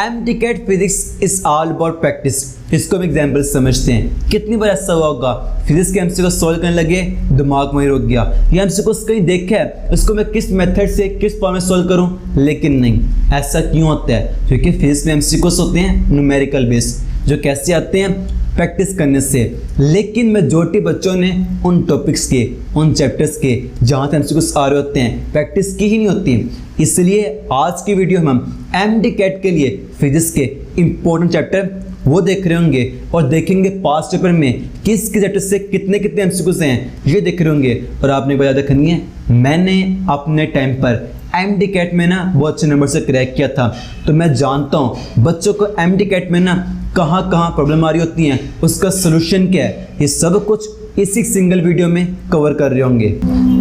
MTCAT physics is all about practice. इसको हम example समझते हैं। कितनी बार ऐसा हुआ होगा फिजिक्स के एमसीक्यू को सॉल्व करने लगे, दिमाग वहीं रुक गया, या एमसीक्यू को कहीं देखा है उसको मैं किस मेथड से किस फॉर्म में सॉल्व करूं, लेकिन नहीं। ऐसा क्यों होता है? क्योंकि फिजिक्स में एमसीक्यूज होते हैं न्यूमेरिकल बेस्ड, जो कैसे आते हैं प्रैक्टिस करने से। लेकिन मेजॉरिटी बच्चों ने उन टॉपिक्स के, उन चैप्टर्स के जहाँ से एमसीक्यूज आ रहे होते हैं प्रैक्टिस की ही नहीं होती। इसलिए आज की वीडियो में हम MTCAT के लिए फिजिक्स के इंपॉर्टेंट चैप्टर वो देख रहे होंगे और देखेंगे पास्ट पेपर में किस चैप्टर से कितने कितने एमसीक्यूज हैं ये देख रहे होंगे। और आपने बात रखनी है, मैंने अपने टाइम पर MTCAT में ना बहुत अच्छे नंबर से क्रैक किया था, तो मैं जानता हूँ बच्चों को MTCAT में ना कहाँ कहाँ प्रॉब्लम आ रही होती हैं, उसका सोल्यूशन क्या है, ये सब कुछ इसी सिंगल वीडियो में कवर कर रहे होंगे।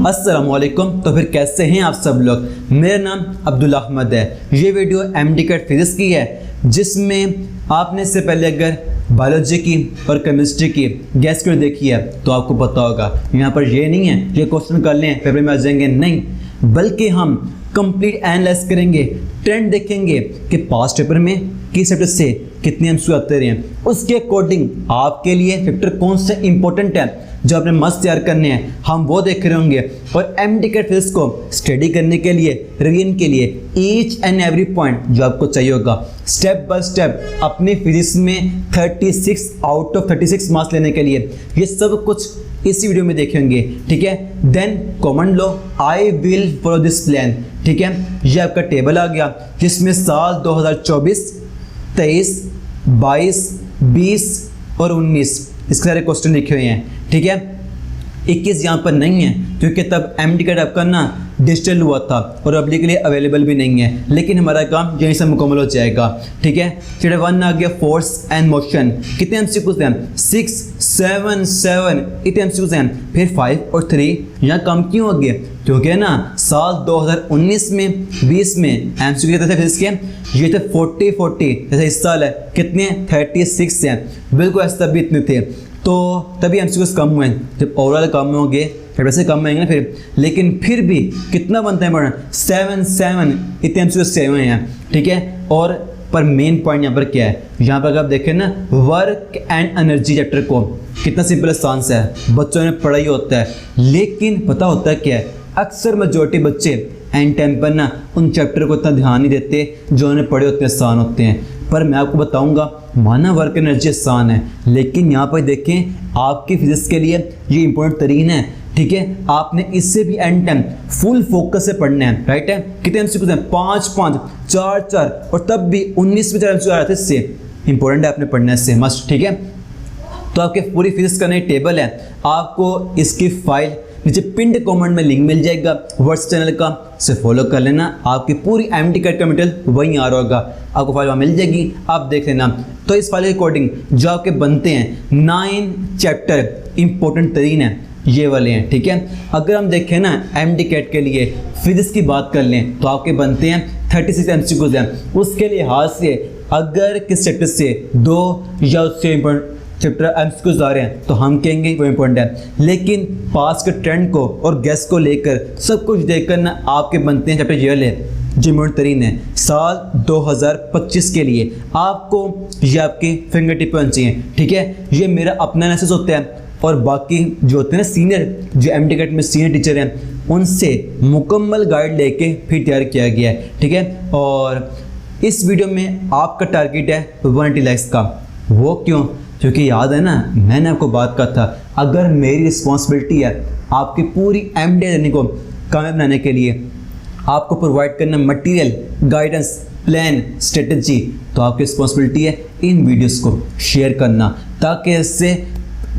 अस्सलामुअलैकुम। तो फिर कैसे हैं आप सब लोग? मेरा नाम अब्दुल अहमद है। ये वीडियो MTCAT फिजिक्स की है, जिसमें आपने इससे पहले अगर बायोलॉजी की और केमिस्ट्री की गैस क्यों देखी है तो आपको पता होगा। यहाँ पर ये नहीं है ये क्वेश्चन कर लें पेपर में आ जाएंगे, नहीं, बल्कि हम कंप्लीट एनालाइज करेंगे, ट्रेंड देखेंगे कि पास्ट पेपर में किस चैप्टर से कितने एमसीक्यू आते रहे हैं, उसके अकॉर्डिंग आपके लिए चैप्टर कौन से इंपॉर्टेंट है जो आपने मस्त तैयार करने हैं, हम वो देख रहे होंगे। और MTCAT फिजिक्स को स्टडी करने के लिए, रिवीजन के लिए ईच एंड एवरी पॉइंट जो आपको चाहिए होगा, स्टेप बाय स्टेप अपने फिजिक्स में 36 आउट ऑफ 36 मार्क्स लेने के लिए, ये सब कुछ इसी वीडियो में देखेंगे। ठीक है, देन कमेंट लो, I will follow this plan. ठीक है, ये आपका टेबल आ गया जिसमें साल 2024, 23, 22, 20 और 19 इसके सारे क्वेश्चन लिखे हुए हैं। ठीक है, 21 यहाँ पर नहीं है क्योंकि तब MTCAT आपका ना डिजिटल हुआ था और पब्लिक के लिए अवेलेबल भी नहीं है, लेकिन हमारा काम यहीं से मुकम्मल हो जाएगा। ठीक है, चैप्टर 1 आ गया फोर्स एंड मोशन। कितने एमसीक्यूज हैं? 6, 7, 7 इतने एमसीक्यूज हैं। फिर 5 और 3 यहाँ कम क्यों हो गए? क्योंकि ना साल 2019 में 20 में एमसीक्यू कितने थे फिजिक्स के? ये थे 40 जैसे इस साल है कितने? 36 हैं। बिल्कुल ऐसे तब भी इतने थे, तो तभी एमसीक्यूज कम हुए हैं। जब ओवरऑल कम होंगे वैसे कम आएंगे ना फिर, लेकिन फिर भी कितना बनता है पढ़ना? 7 इतने एमसीक्यूज से हुए हैं। ठीक है, और पर मेन पॉइंट यहाँ पर क्या है? यहाँ पर अगर आप देखें ना, वर्क एंड एनर्जी चैप्टर को कितना सिंपल आसान सा है, बच्चों ने पढ़ा ही होता है, लेकिन पता होता है क्या है, अक्सर मेजॉरिटी बच्चे एंड टाइम पर ना उन चैप्टर को इतना ध्यान नहीं देते जो उन्हें पढ़े होते आसान होते हैं। पर मैं आपको बताऊंगा, माना वर्क एनर्जी आसान है, लेकिन यहाँ पर देखें आपकी फिजिक्स के लिए ये इंपॉर्टेंट तरीन है। ठीक है, आपने इससे भी एंड टाइम फुल फोकस से पढ़ना है। राइट है, कितने एमसीक्यूज हैं? 5, 4 और तब भी 19 में 4 एमसीक्यू आ रहे थे। इससे इंपॉर्टेंट है, आपने पढ़ना है इससे मस्ट। ठीक है, तो आपके पूरी फिजिक्स का नई टेबल है, आपको इसकी फाइल नीचे पिंड कमेंट में लिंक मिल जाएगा व्हाट्सएप चैनल का, से फॉलो कर लेना। आपकी पूरी MTCAT का मटेरियल वहीं आ रहा होगा, आपको फाइल वहाँ मिल जाएगी, आप देख लेना। तो इस फाइल के अकॉर्डिंग जो आपके बनते हैं 9 चैप्टर इंपॉर्टेंट तरीन है, ये वाले हैं। ठीक है, अगर हम देखें ना MTCAT के लिए फिजिक्स की बात कर लें तो आपके बनते हैं 36 एमसीक्यूज हैं। उसके लिहाज से अगर किस चैप्टर से 2 या उससे इंपॉर्टेंट चैप्टर एमसीक्यूज आ रहे हैं तो हम कहेंगे वो इम्पोर्टेंट है, लेकिन पास के ट्रेंड को और गैस को लेकर सब कुछ देखकर ना आपके बनते हैं चैप्टर ये वाले जो इम्पोर्टेंट तरीन है साल 2025 के लिए। आपको ये आपके फिंगर टिप पर चाहिए। ठीक है, ये मेरा अपना एनालिसिस होता है और बाकी जो होते हैं ना सीनियर, जो MTCAT में सीनियर टीचर हैं, उनसे मुकम्मल गाइड लेके फिर तैयार किया गया है। ठीक है, और इस वीडियो में आपका टारगेट है 180 लाइक्स का। वो क्यों? क्योंकि याद है ना मैंने आपको बात कहा था, अगर मेरी रिस्पॉन्सिबिलिटी है आपकी पूरी MTCAT जर्नी को कामयाब बनाने के लिए, आपको प्रोवाइड करना मटेरियल, गाइडेंस, प्लान, स्ट्रेटजी, तो आपकी रिस्पॉन्सिबिलिटी है इन वीडियोस को शेयर करना ताकि इससे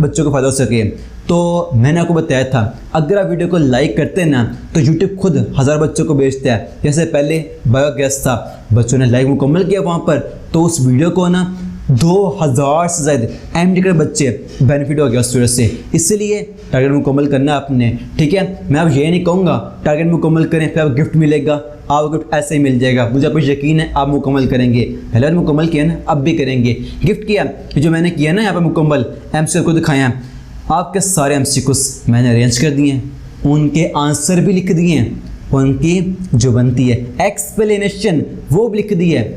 बच्चों को फ़ायदा हो सके। तो मैंने आपको बताया था अगर आप वीडियो को लाइक करते हैं ना तो YouTube खुद 1000 बच्चों को भेजता है। जैसे पहले बायोगैस था, बच्चों ने लाइक मुकम्मल किया वहाँ पर, तो उस वीडियो को ना 2000 से ज़्यादा MTCAT बच्चे बेनिफिट हो गया उस वजह से। इसलिए टारगेट मुकम्मल करना आपने। ठीक है, मैं अब ये नहीं कहूँगा टारगेट मुकम्मल करें फिर आपको गिफ्ट मिलेगा, आपको गिफ्ट ऐसे ही मिल जाएगा। मुझे आप यकीन है आप मुकम्मल करेंगे। पहले मुकम्मल किया ना, अब भी करेंगे। गिफ्ट किया जो मैंने किया ना यहाँ पर मुकम्मल MCQ को दिखाया है, आपके सारे MCQs मैंने अरेंज कर दिए हैं, उनके आंसर भी लिख दिए हैं, उनकी जो बनती है एक्सप्लेनेशन वो भी लिख दी है।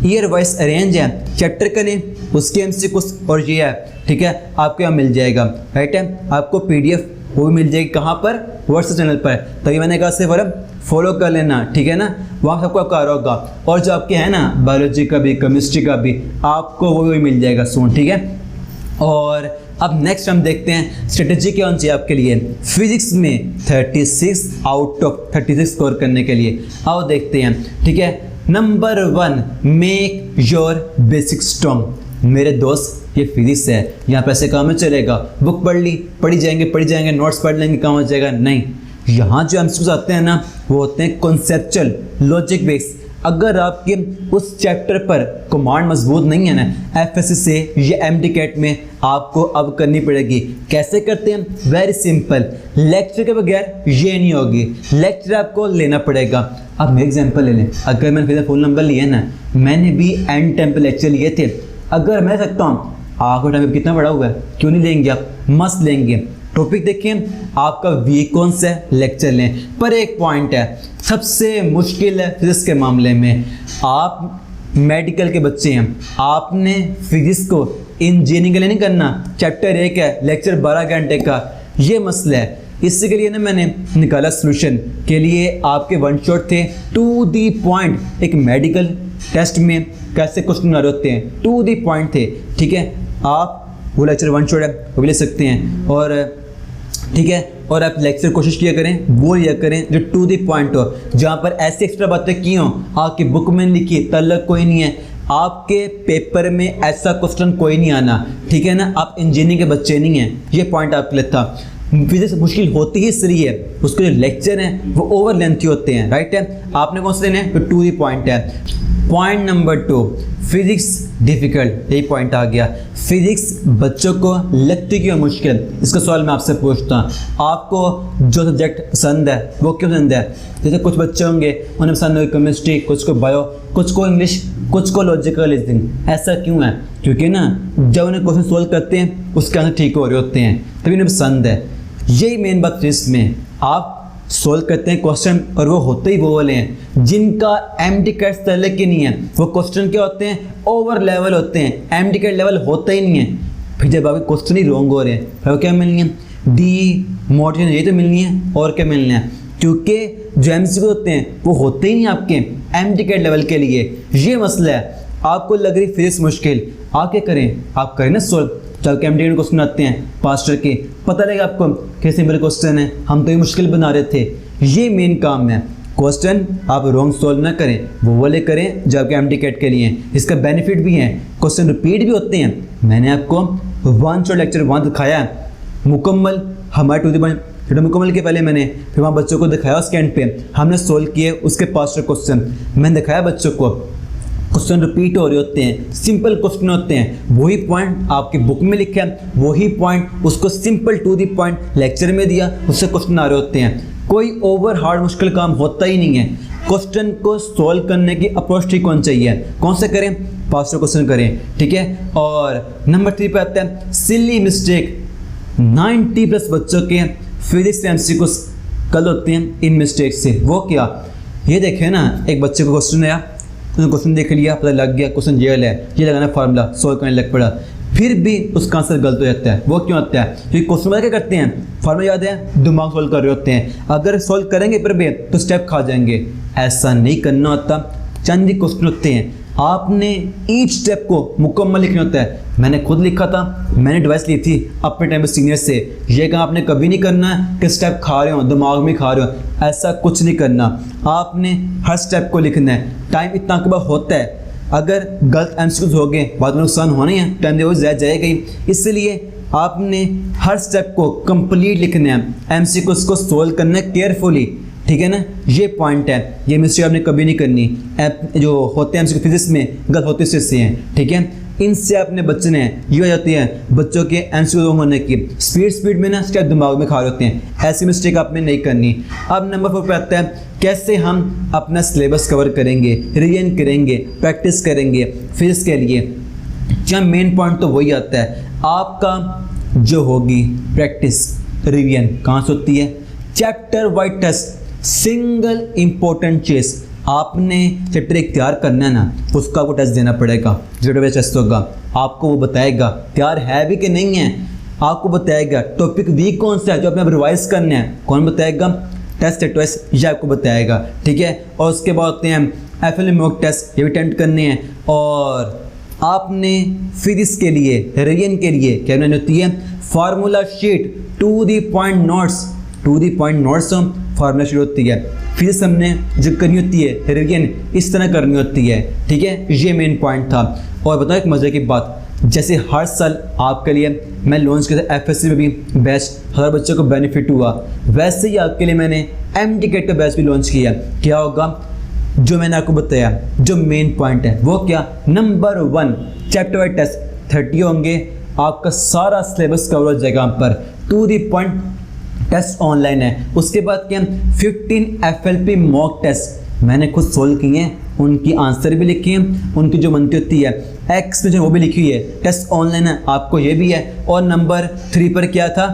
ईयर वाइज अरेंज है, चैप्टर करें उसके एमसीक्यूज और ये है, ठीक है, आपको यहाँ मिल जाएगा, राइट है। आपको पीडीएफ वो भी मिल जाएगी कहाँ पर, व्हाट्सएप चैनल पर, तभी मैंने कहा सिर्फ फॉलो कर लेना, ठीक है ना, वहाँ सबको आपका आ रहा होगा। और जो आपके हैं ना बायोलॉजी का भी, केमिस्ट्री का भी, आपको वो भी मिल जाएगा सून, ठीक है। और अब नेक्स्ट हम देखते हैं स्ट्रेटेजी क्या होनी चाहिए आपके लिए फिजिक्स में 36 आउट ऑफ 36 स्कोर करने के लिए। आओ देखते हैं, ठीक है। Number 1, make your basic strong. मेरे दोस्त ये फिजिक्स है, यहाँ पे ऐसे काम में चलेगा, बुक पढ़ी जाएंगे, नोट्स पढ़ लेंगे, काम हो जाएगा, नहीं। यहाँ जो एमसीक्यूज आते हैं ना वो होते हैं कॉन्सेप्चुअल, लॉजिक बेस्ड। अगर आपके उस चैप्टर पर कमांड मजबूत नहीं है ना, एफएससी से या एमडीकैट में आपको अब करनी पड़ेगी। कैसे करते हैं? वेरी सिंपल, लेक्चर के बगैर ये नहीं होगी, लेक्चर आपको लेना पड़ेगा। अब मैं एग्जांपल ले लें, अगर मैंने फिर फोन नंबर लिया ना, मैंने भी एंड टाइम पे लेक्चर लिए थे, अगर मैं सकता हूँ आपका टाइम कितना बड़ा हुआ है, क्यों नहीं लेंगे आप, मस्त लेंगे। टॉपिक देखिए आपका वीक कौन सा है, लेक्चर लें। पर एक पॉइंट है, सबसे मुश्किल है फिजिक्स के मामले में। आप मेडिकल के बच्चे हैं, आपने फिजिक्स को इंजीनियरिंग के लिए नहीं करना, चैप्टर 1 है, लेक्चर 12 घंटे का, ये मसला है। इसी के लिए ना मैंने निकाला सोल्यूशन के लिए, आपके वन शॉट थे टू दी पॉइंट। एक मेडिकल टेस्ट में कैसे क्वेश्चन आ रहे होते हैं, टू दी पॉइंट थे, ठीक है। आप वो लेक्चर वन शॉट है वो भी ले सकते हैं, और ठीक है, और आप लेक्चर कोशिश किया करें, वो लिया करें जो टू दी पॉइंट हो, जहाँ पर ऐसी एक्स्ट्रा बातें की हों, आपकी बुक में लिखी तल्लक कोई नहीं है, आपके पेपर में ऐसा क्वेश्चन कोई नहीं आना, ठीक है ना। आप इंजीनियरिंग के बच्चे नहीं हैं, ये पॉइंट आपके लिए था। फिजिक्स मुश्किल होती ही इसलिए है, उसके जो लेक्चर हैं वो ओवर लेंथी होते हैं, राइट है। आपने कौन से लेने हैं, तो टू दी पॉइंट है। पॉइंट नंबर 2, फिजिक्स डिफिकल्ट, यही पॉइंट आ गया। फिजिक्स बच्चों को लगती क्यों मुश्किल, इसका सवाल मैं आपसे पूछता हूँ। आपको जो सब्जेक्ट पसंद है वो क्यों पसंद है? जैसे कुछ बच्चे होंगे उन्हें पसंद होगी केमिस्ट्री, कुछ को बायो, कुछ को इंग्लिश, कुछ को लॉजिकल रीजनिंग। ऐसा क्यों है? क्योंकि ना जब उन्हें क्वेश्चन सोल्व करते हैं उसके आंसर ठीक हो रहे होते हैं, तभी उन्हें पसंद है। यही मेन बात फिजिक्स में, आप सोल्व करते हैं क्वेश्चन और वो होते ही वो वाले हैं जिनका एमडीकैट स्तर के नहीं है। वो क्वेश्चन क्या होते हैं, ओवर लेवल होते हैं, एमडीकैट लेवल होता ही नहीं है। फिर जब आपके क्वेश्चन ही रॉन्ग हो रहे हैं, फिर क्या मिलनी है, डी मोटिवेशन, यही तो मिलनी है, और क्या मिलना है। क्योंकि जो एमसीक्यू होते हैं वो होते ही नहीं आपके एमडीकैट लेवल के लिए। ये मसला है। आपको लग रही फिजिक्स मुश्किल, आप क्या करें, आप करें ना सोल्व। चल के एमडीकैट क्वेश्चन आते हैं पास्टर के, पता लगेगा आपको कैसे सिंपल क्वेश्चन है, हम तो ये मुश्किल बना रहे थे। ये मेन काम है, क्वेश्चन आप रॉन्ग सोल्व ना करें, वो वाले करें जो आपके एमडीकैट के लिए। इसका बेनिफिट भी है, क्वेश्चन रिपीट भी होते हैं। मैंने आपको वन शॉट लेक्चर 1 दिखाया मुकम्मल, हमारे टू दी पॉइंट मुकम्मल के पहले मैंने फिर वहाँ बच्चों को दिखाया, उस कैंड पे हमने सोल्व किए उसके पास्टर क्वेश्चन, मैंने दिखाया बच्चों को। क्वेश्चन रिपीट हो रहे होते हैं, सिंपल क्वेश्चन होते हैं, वही पॉइंट आपकी बुक में लिखा है, वही पॉइंट उसको simple to the point lecture में दिया, उससे क्वेश्चन आ रहे होते हैं। कोई ओवर हार्ड मुश्किल काम होता ही नहीं है। क्वेश्चन को सॉल्व करने की अप्रोच ठीक होनी चाहिए। कौन से करें, पास्टर क्वेश्चन करें, ठीक है। और नंबर 3 पे आता है सिली मिस्टेक। 90+ बच्चों के फिजिक्स एमसीक्यू कल होते हैं इन मिस्टेक से। वो क्या, ये देखें ना, एक बच्चे को क्वेश्चन आया, उसने क्वेश्चन देख लिया, पता लग गया क्वेश्चन जेल है, ये लगाना फार्मूला, सॉल्व करने लग पड़ा, फिर भी उसका आंसर गलत हो जाता है। वो क्यों होता है? क्योंकि क्वेश्चन क्या करते हैं, फार्मूला याद है, दिमाग सॉल्व कर रहे होते हैं, अगर सॉल्व करेंगे फिर भी तो स्टेप खा जाएंगे। ऐसा नहीं करना होता। चंद ही क्वेश्चन होते हैं, आपने ईच स्टेप को मुकम्मल लिखना होता है। मैंने खुद लिखा था, मैंने एडवाइस ली थी अपने टाइम में सीनियर से, ये काम आपने कभी नहीं करना है कि स्टेप खा रहे हो, दिमाग में खा रहे हो, ऐसा कुछ नहीं करना। आपने हर स्टेप को लिखना है। टाइम इतना आपके पास होता है, अगर गलत एमसीक्यूज हो गए बाद में नुकसान होना ही है, टाइम वो ज़्यादा जाएगा ही। इसलिए आपने हर स्टेप को कंप्लीट लिखना है, एमसीक्यूज को सोल्व करना है केयरफुली, ठीक है ना। ये पॉइंट है, ये मिस्टेक आपने कभी नहीं करनी। जो होते हैं एमसीक्यू फिजिक्स में गलत होते से हैं, ठीक है। इनसे आपने बचने हैं। ये हो जाती है बच्चों के एमसीक्यू होने की, स्पीड में ना स्टेप दिमाग में खा रहे होते हैं, ऐसी मिस्टेक आपने नहीं करनी। अब नंबर 4 पे आता है कैसे हम अपना सिलेबस कवर करेंगे, रिवीजन करेंगे, प्रैक्टिस करेंगे फिजिक्स के लिए। जहाँ मेन पॉइंट तो वही आता है, आपका जो होगी प्रैक्टिस रिवीजन कहाँ से होती है, chapter wise test, single important चीज आपने चैप्टर इख्तियार करना है ना, उसका आपको टेस्ट देना पड़ेगा। जो डेटाबेस टेस्ट होगा आपको वो बताएगा तैयार है भी कि नहीं है, आपको बताएगा टॉपिक वीक कौन सा है जो आपने रिवाइज करना है, कौन बताएगा, टेस्ट एडवाइस ये आपको बताएगा, ठीक है। और उसके बाद होते हैं FLA मॉक टेस्ट, ये भी अटेंड करने हैं। और आपने फिर इसके लिए रिवीजन के लिए क्या बनानी होती है, formula sheet, to the point notes formula sheet होती है। फिर हमने जो करनी होती है रिवीजन इस तरह करनी होती है, ठीक है। ये मेन पॉइंट था। और बताओ एक मज़े की बात, जैसे हर साल आपके लिए मैं लॉन्च किया था FSC में भी बैच, हर बच्चों को बेनिफिट हुआ, वैसे ही आपके लिए मैंने MTCAT का बैच भी लॉन्च किया। क्या होगा, जो मैंने आपको बताया जो मेन पॉइंट है वो क्या, नंबर 1 चैप्टर वाइज टेस्ट 30 होंगे, आपका सारा सिलेबस कवर हो जाएगा यहाँ पर, to the point test online है। उसके बाद क्या 15 FLP मॉक टेस्ट मैंने खुद सोल्व किए हैं, उनकी आंसर भी लिखे हैं, उनकी जो बनती होती है एक्सप्लेनेशन वो भी लिखी हुई है, टेस्ट ऑनलाइन है, आपको ये भी है। और नंबर 3 पर क्या था,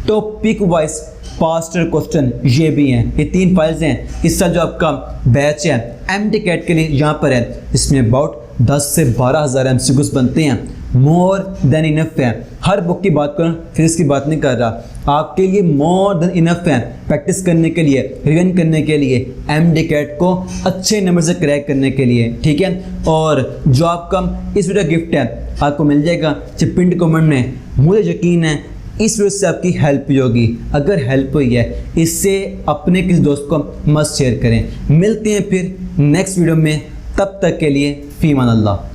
टॉपिक वाइज पास्ट क्वेश्चन, ये भी हैं। ये 3 फाइल्स हैं। इसका जो आपका बैच है MTCAT के लिए यहाँ पर है, इसमें अबाउट 10 से 12,000 MCQs बनते हैं, मोर देन इनफ है। हर बुक की बात करूँ, फिर इसकी बात नहीं कर रहा, आपके लिए मोर देन इनफ है प्रैक्टिस करने के लिए, रिवीजन करने के लिए, MTCAT को अच्छे नंबर से क्रैक करने के लिए, ठीक है। और जो आपका इस वीडियो गिफ्ट है आपको मिल जाएगा पिन कमेंट में। मुझे यकीन है इस वीडियो से आपकी हेल्प भी होगी, अगर हेल्प हुई है इससे अपने किसी दोस्त को मत शेयर करें। मिलते हैं फिर नेक्स्ट वीडियो में, तब तक के लिए फ़ी अमान अल्लाह।